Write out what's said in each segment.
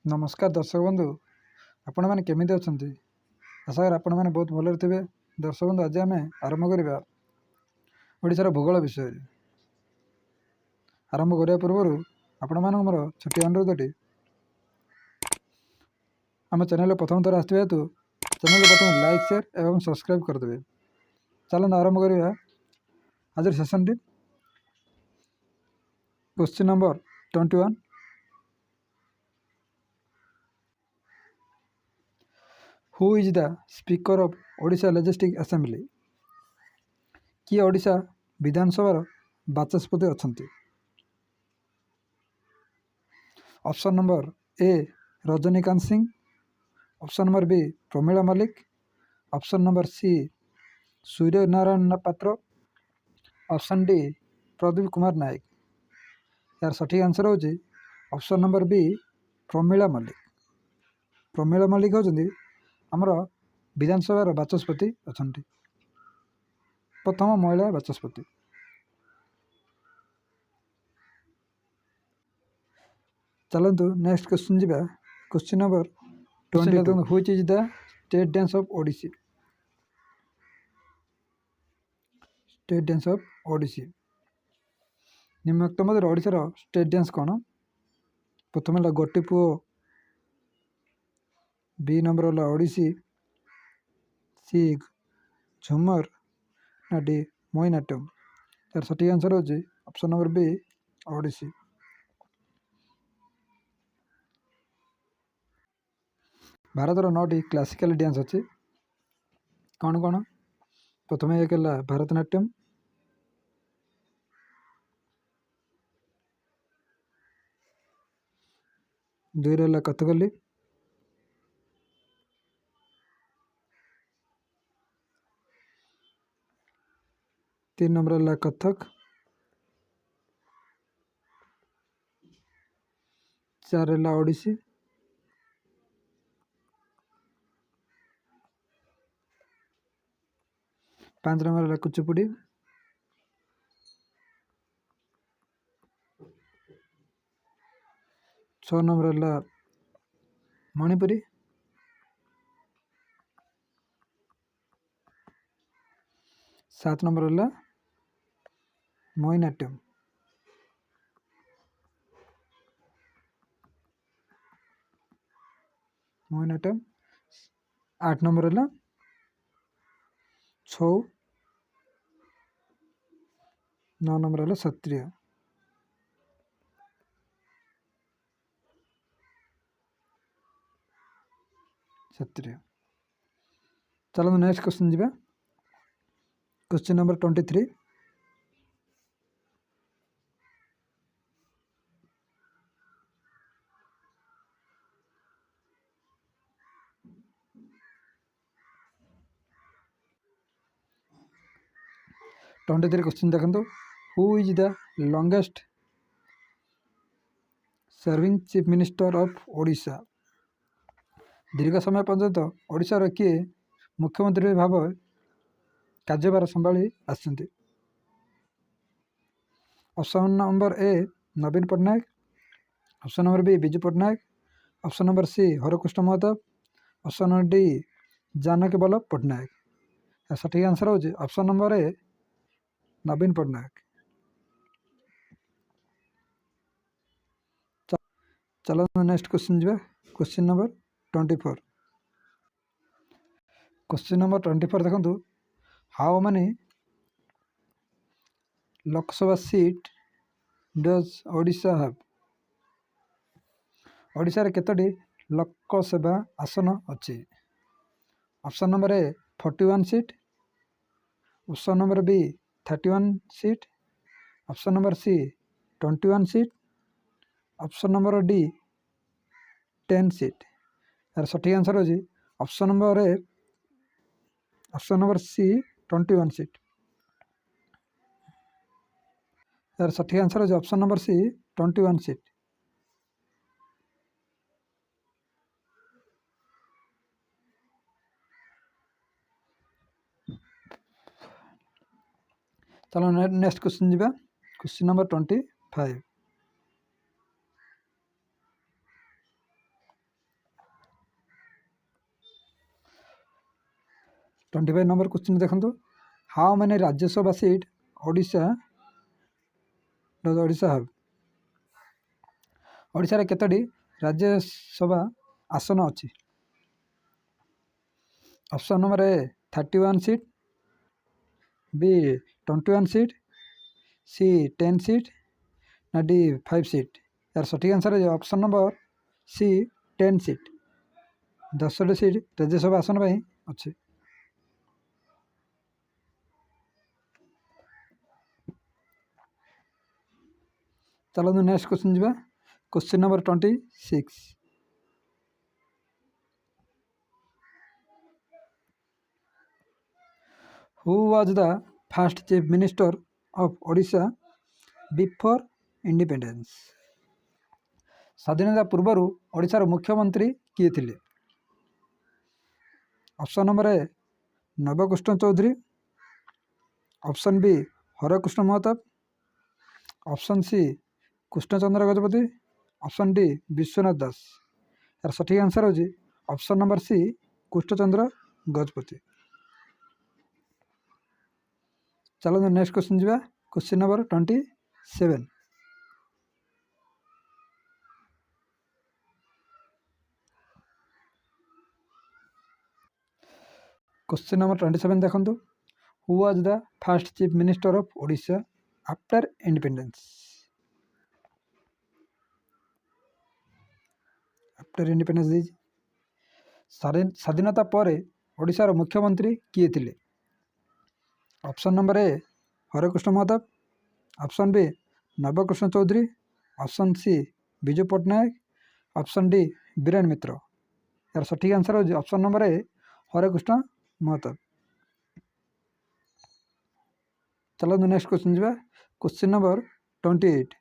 नमस्कार दर्शक बंधु आपण मैंने केमी अच्छा आशा कर आपण मैंने बहुत भलरे थे। दर्शक बंधु आज आम आरंभ करवा ओडिशार भूगोल विषय। आरंभ करने पूर्व आपण मान मोर छोटी अनुरोधटी आम चैनल प्रथम थर आसवा हेतु चैनल प्रथम लाइक शेयर और सब्सक्राइब करदे। चलो आरंभ करवा आज सेसन टी। Question number 21। Who is the speaker of Odisha legislative assembly? किए ओडिशा विधानसभा बाचस्पति अच्छा? Option number A Rajnikant Singh, option number B Pramila Mallik, option number C Surya Narayan Patra, option D Pradeep Kumar Nayak. यार सठिक आंसर होची option number B Pramila Mallik. Pramila Mallik होचंदी आमर विधानसभा बाचस्पति अच्छा, प्रथम महिला बाचस्पति। चलतु नेक्स्ट क्वेश्चन जीवा। Question number 22। Which is the state dance of Odissi? State dance of Odissi निम्नलिखित मध्य ओडिशार स्टेट डांस कौन? प्रथम है गोटीपुओ, बी नंबर है ओडिसी, सी झुमर ना डी मोहिनीअट्टम। यार सठिक आंसर हो option number B Odissi. Bharat 9टी क्लासिकल डांस अच्छी कौन कौन? प्रथम एक है भरतनाट्यम, दुई रहा कथकली, तीन नंबर है कथक, चार है ओडिसी, पांच नंबर है कुचिपुड़ी, छः नंबर है मणिपुरी, सात नंबर है मोहिनीअट्टम, मोहिनीअट्टम, आठ नंबर है छौ, नौ नंबर है सत्रिय। चलो नेक्स्ट क्वेश्चन जीवा। Question number 23। क्वेश्चन देखो। Who is the longest serving chief minister of Odisha? दीर्घ समय पर्यंत ओडिशार किए मुख्यमंत्री भाव कार्यभार संभाली आसछन्ति? Option number A Naveen Patnaik, option number B Biju Patnaik, option number C Harekrushna Mahtab, option number D Janaki Ballabh Patnaik. सठिक आंसर हो option number A Naveen Patnaik. चलो नेक्स्ट क्वेश्चन जीवा। Question number 24। क्वेश्चन नंबर 24 देखो। How many Lok Sabha seat does Odisha have? Odisha रे केतोटी लोकसभा आसन अच्छी? Option number A 41 seat, option number B 31 seat, option number C 21 seat, option number D 10 seat. यार सठिक आंसर हो option number A, option number C 21 seat. यार सठिक आंसर हो ऑप्शन नंबर सी 21 सीट। चलो नेक्स्ट क्वेश्चन जीवा। Question number 25। 25 number question देखो, how many Rajya Sabha seat Odisha have? Odisha रे केतोटी राज्यसभा आसन अच्छी? Option number A 31 seat, B 21 seat, C 10 seat ना डी 5 सीट? यार सठिक आंसर है ऑप्शन नंबर सी 10 सीट। 10टी सीट राज्यसभा आसन पर अच्छे। चलो नेक्स्ट क्वेश्चन जी, question number 26। Who was the first chief minister of Odisha before independence? स्वाधीनता पूर्व ओडिशार मुख्यमंत्री किए थिले? Option number A Nabakrushna Choudhury, option B Harekrushna Mahtab, option C Krushnachandra Gajapati, option D Biswanath Das? यार सठिक आंसर हो option number C Krushnachandra Gajapati. चलो नेक्स्ट क्वेश्चन जी, क्वेश्चन नंबर 27। क्वेश्चन नंबर 27 देखो, who was the first chief minister of Odisha after independence? After independence स्वाधीनता पर ओडिशार मुख्यमंत्री किए थिले? Option number A Harekrushna Mahtab, option B Nabakrushna Choudhury, option C Biju Patnaik, option D Biren Mitra? यार सठिक आंसर हो option number A Harekrushna Mahtab. चलो नेक्स्ट क्वेश्चन जी, क्वेश्चन नंबर 28।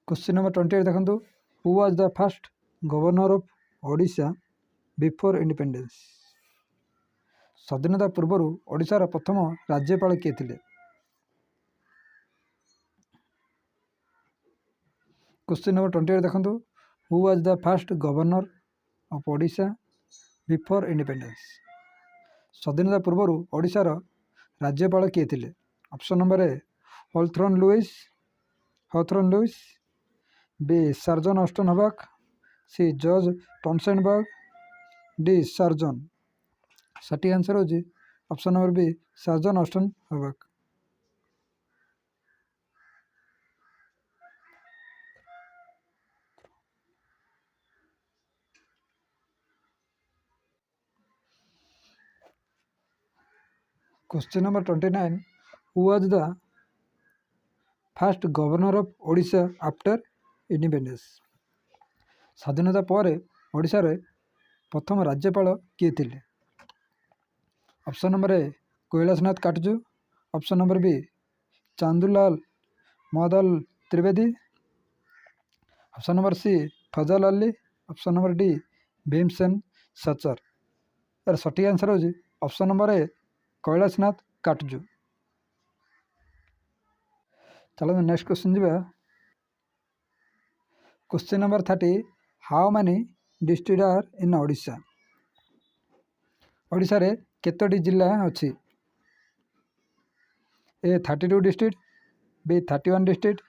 क्वेश्चन नंबर 28 देखो, who was the first governor of Odisha before independence? स्वाधीनता पूर्व ओडिशार प्रथम राज्यपाल किए थिले? क्वेश्चन नंबर 28 देखो, who was the first governor of Odisha before independence? स्वाधीनता पूर्व ओडिशार राज्यपाल किए थिले? Option number A Hawthorne Lewis, B sir John Austin Hubback, C George टॉनसेनबर्ग, डी सर्जन? सठिक आंसर हो option number B sir John Austin Hubback. Question number 29, who was the first governor of Odisha after independence? स्वाधीनता पर ओडिशा रे प्रथम राज्यपाल किए थिले? Option number A Kailashnath Katju, option number B चांदूलाल मदल Trivedi, option number C Fazal Ali, option number D Bhimsen Sachar? यार सठिक आंसर हो option number A Kailashnath Katju. चलो नेक्स्ट क्वेश्चन जी, question number 30, how many district are in Odisha? Odisha रे केतोटी जिला अच्छी? A 32 district, B 31 district,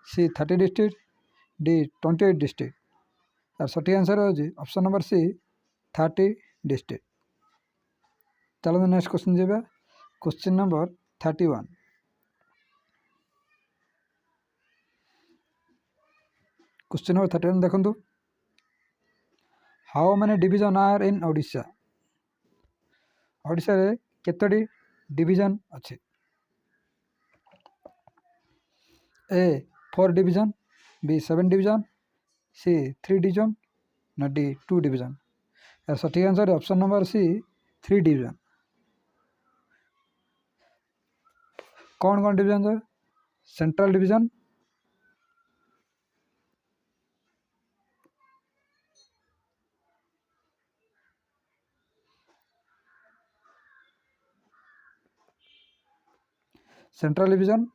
C 30 district, D 28 district? यार सठिक आंसर हो ऑप्शन नंबर सी 30 डिस्ट्रिक्ट। चलो नेक्स्ट क्वेश्चन जी, क्वेश्चन नंबर 31। क्वेश्चन नंबर 31 देखो, how many division are in Odisha? Odisha रे केतोटी डिविजन अच्छे? A 4 division, B 7 division, C 3 division ना डी 2 डिविजन? यार सठिक answer option number C 3 division. कौन कौन डिविजन है? Central division, central division,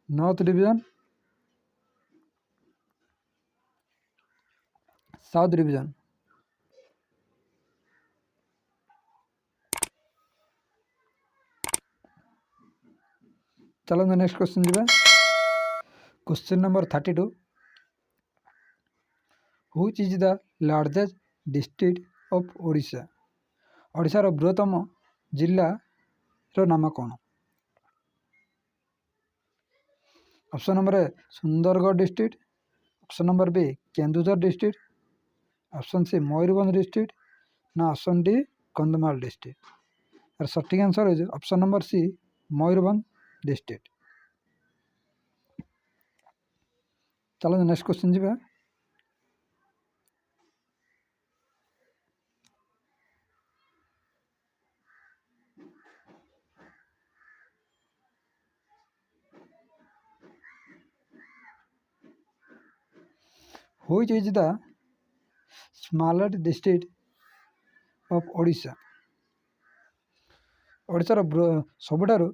north division, south division. चलो नेक्स्ट क्वेश्चन जी। Question number 32, which is the largest district of Odisha. ओडिशार बृहत्तम जिल्लार नाम कौन? Option number A Sundargarh district, option number B Keonjhar district, option C Mayurbhanj district ना ऑप्शन डी कंधमाल डिस्ट्रिक्ट। यार सठिक answer is option number C Mayurbhanj district. चलो नेक्स्ट क्वेश्चन जी। Which is the smallest district of Odisha. ओडिशार सबुठारु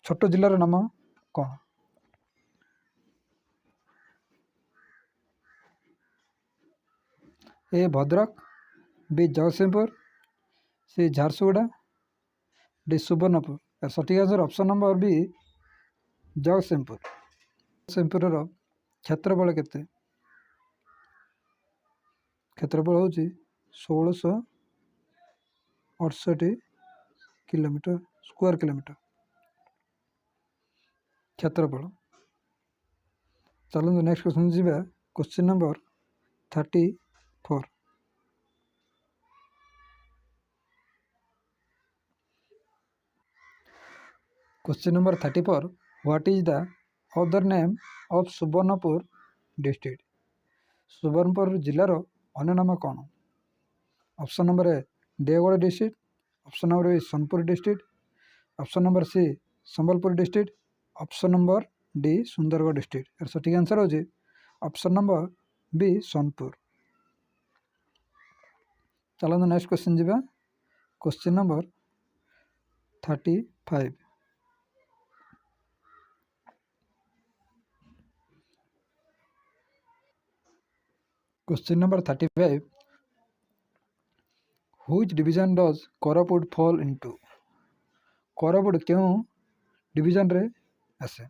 छोट जिल्लार नाम कौन? A Bhadrak, B Jagatsinghpur, C Jharsuguda, D Subarnapur. सठिक answer option number B Jagatsinghpur. Jagatsinghpur क्षेत्रफल केते? क्षेत्रफल हूँ 1668 किलोमीटर स्क्वायर किलोमीटर क्षेत्रफल। चलो नेक्स्ट क्वेश्चन जी। Question number 34, question number 34, what is the other name of Subarnapur district. Subarnapur जिलार अन्य नाम कौन? Option number A Deogarh district, option number B Sonepur district, option number C Sambalpur district, option number D Sundargarh district. यार सठिक answer हो ऑप्शन नंबर बी सोनपुर। चलो next question जी। Question number 35, question number 35, which division does Koraput fall into. Koraput क्यों division रे आसे?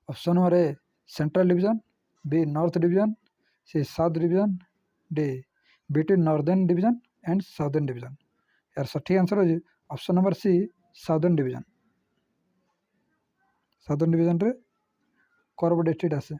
Option number A central division, B north division, C south division, D between northern division and southern division. यार सठिक answer हो option number C southern division. Southern division रे Koraput district आसे।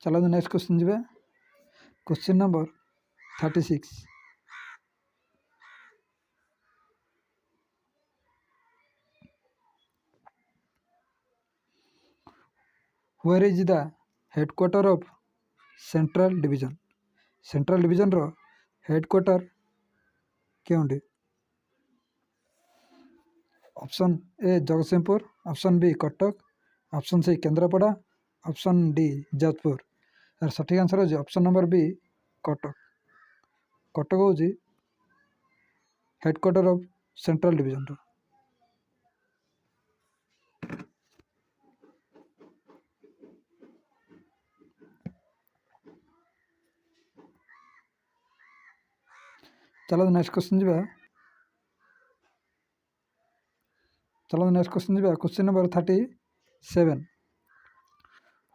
चलो next question जी। Question number 36, where is the headquarter of central division. Central division रो headquarter क्योंटी? Option A Jagatsinghpur, option B Cuttack, option C Kendrapara, option D Jajpur. यार सठिक answer हो option number B Cuttack. Cuttack हूँ हेडक्वार्टर ऑफ सेंट्रल डिवीजन रो। चलो नेक्स्ट क्वेश्चन जी। चलो नेक्स्ट क्वेश्चन जी। Question number 37,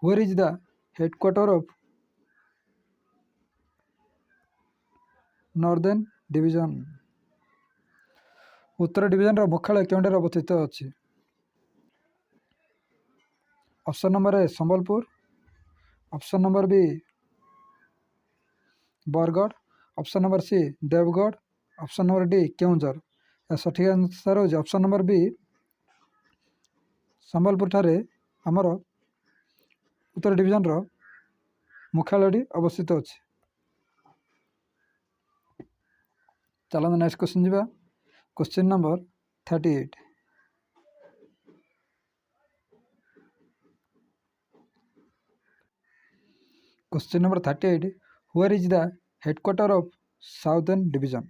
where is the headquarter of northern division. उत्तर डिवीजन रो मुख्यालय केउंठार अवस्थित अच्छी? Option number A Sambalpur, option number B Bargarh, option number C Deogarh, option number D Keonjhar. सठिक आंसर हो ऑप्शन नंबर बी संबलपुर ठारे आमर उत्तर डिवीजन रो मुख्यालय अवस्थित अच्छी। चलो नेक्स्ट क्वेश्चन जी। Question number 38, question number 38 where is the headquarter of southern division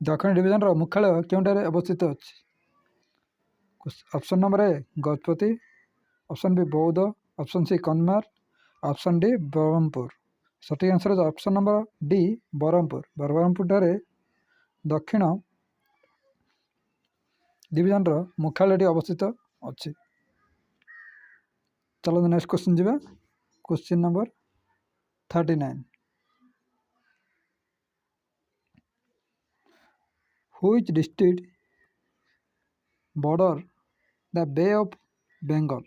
दक्षिण डिवीजन मुख्यालय क्योंठारे अवस्थित अच्छी option number A Gajapati option B Boudh option C कन्मार ऑप्शन डी ब्रह्मपुर सठिक आंसर है ऑप्शन नंबर डी ब्रह्मपुर ठारे दक्षिण डिवीजन मुख्यालय अवस्थित अच्छी। चलो नेक्स्ट क्वेश्चन जी question number 39 which district border the Bay of Bengal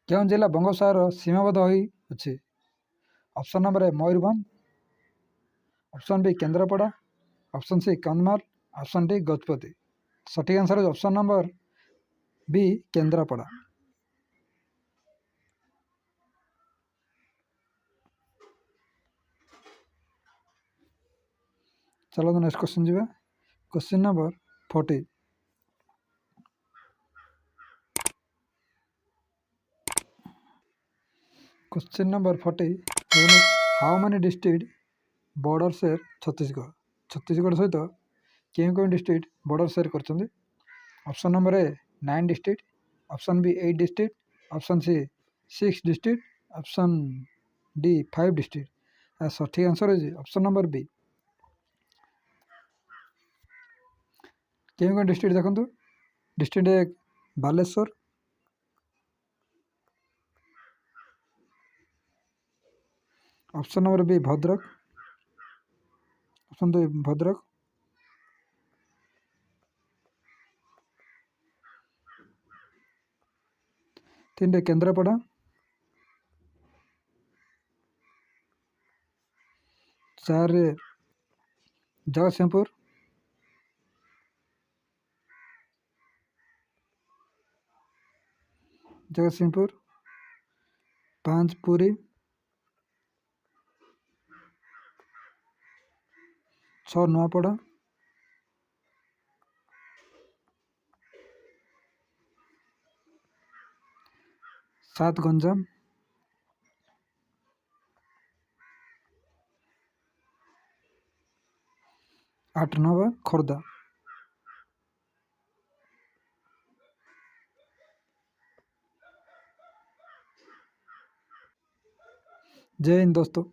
क्यों जिला बंगोपसागर सीमाबद्ध हो अच्छी option number A Mayurbhanj option B Kendrapara option C Kandhamal option D Gajapati सठिक आंसर है ऑप्शन नंबर बी केन्द्रापड़ा। चलो तो नेक्स्ट क्वेश्चन जी question number 40 question number 40 how many district border share Chhattisgarh सहित क्यों डिस्ट्रिक्ट बॉर्डर शेयर कर option number A 9 district option B 8 district option C 6 district option D 5 district सठिक answer है option number B क्यों district देखो district A Baleshwar option number B Bhadrak option दो भद्रक तीन केन्द्रापड़ा चार जगतसिंहपुर पाँच पुरी 6 नुआपड़ा 7 गंजाम 8 9 खोर्धा। जय हिंद दोस्तों।